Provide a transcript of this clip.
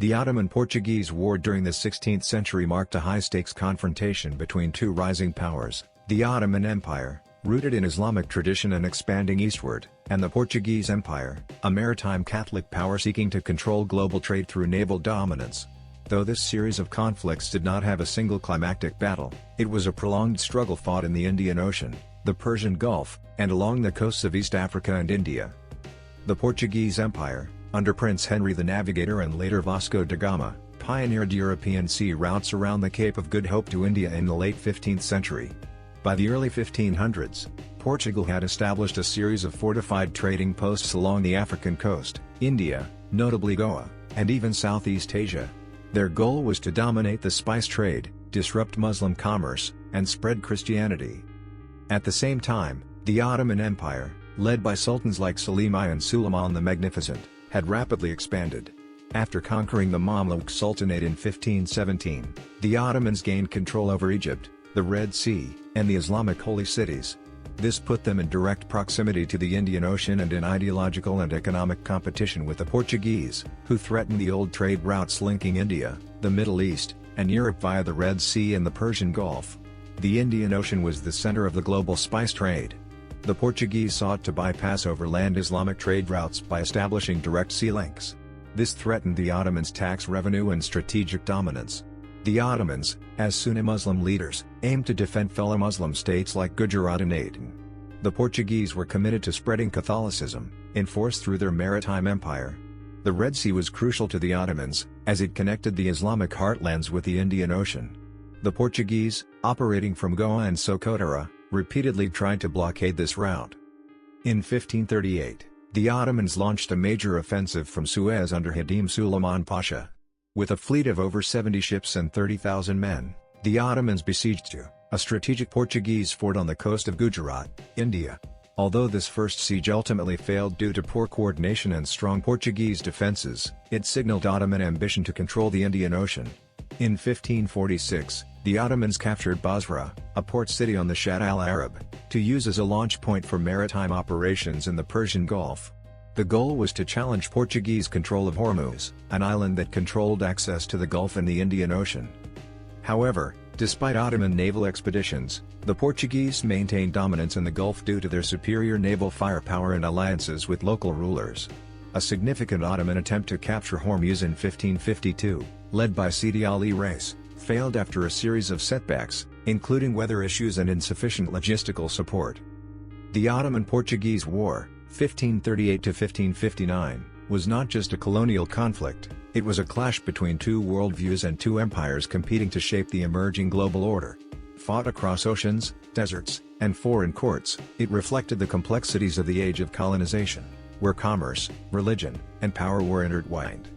The Ottoman Portuguese War during the 16th century marked a high-stakes confrontation between two rising powers, the Ottoman Empire, rooted in Islamic tradition and expanding eastward, and the Portuguese Empire, a maritime Catholic power seeking to control global trade through naval dominance. Though this series of conflicts did not have a single climactic battle, it was a prolonged struggle fought in the Indian Ocean, the Persian Gulf, and along the coasts of East Africa and India. The Portuguese Empire, under Prince Henry the Navigator and later Vasco da Gama, pioneered European sea routes around the Cape of Good Hope to India in the late 15th century. By the early 1500s, Portugal had established a series of fortified trading posts along the African coast, India, notably Goa, and even Southeast Asia. Their goal was to dominate the spice trade, disrupt Muslim commerce, and spread Christianity. At the same time, the Ottoman Empire, led by sultans like Selim I and Suleiman the Magnificent, had rapidly expanded. After conquering the Mamluk Sultanate in 1517, the Ottomans gained control over Egypt, the Red Sea, and the Islamic holy cities. This put them in direct proximity to the Indian Ocean and in ideological and economic competition with the Portuguese, who threatened the old trade routes linking India, the Middle East, and Europe via the Red Sea and the Persian Gulf. The Indian Ocean was the center of the global spice trade. The Portuguese sought to bypass overland Islamic trade routes by establishing direct sea links. This threatened the Ottomans' tax revenue and strategic dominance. The Ottomans, as Sunni Muslim leaders, aimed to defend fellow Muslim states like Gujarat and Aden. The Portuguese were committed to spreading Catholicism, enforced through their maritime empire. The Red Sea was crucial to the Ottomans, as it connected the Islamic heartlands with the Indian Ocean. The Portuguese, operating from Goa and Socotra, repeatedly tried to blockade this route. In 1538, the Ottomans launched a major offensive from Suez under Hadim Suleiman Pasha. With a fleet of over 70 ships and 30,000 men, the Ottomans besieged a strategic Portuguese fort on the coast of Gujarat, India. Although this first siege ultimately failed due to poor coordination and strong Portuguese defenses, it signaled Ottoman ambition to control the Indian Ocean. In 1546, the Ottomans captured Basra, a port city on the Shatt al-Arab, to use as a launch point for maritime operations in the Persian Gulf. The goal was to challenge Portuguese control of Hormuz, an island that controlled access to the Gulf and the Indian Ocean. However, despite Ottoman naval expeditions, the Portuguese maintained dominance in the Gulf due to their superior naval firepower and alliances with local rulers. A significant Ottoman attempt to capture Hormuz in 1552, led by Sidi Ali Rais, failed after a series of setbacks, including weather issues and insufficient logistical support. The Ottoman-Portuguese War, 1538–1559, was not just a colonial conflict, it was a clash between two worldviews and two empires competing to shape the emerging global order. Fought across oceans, deserts, and foreign courts, it reflected the complexities of the age of colonization, where commerce, religion, and power were intertwined.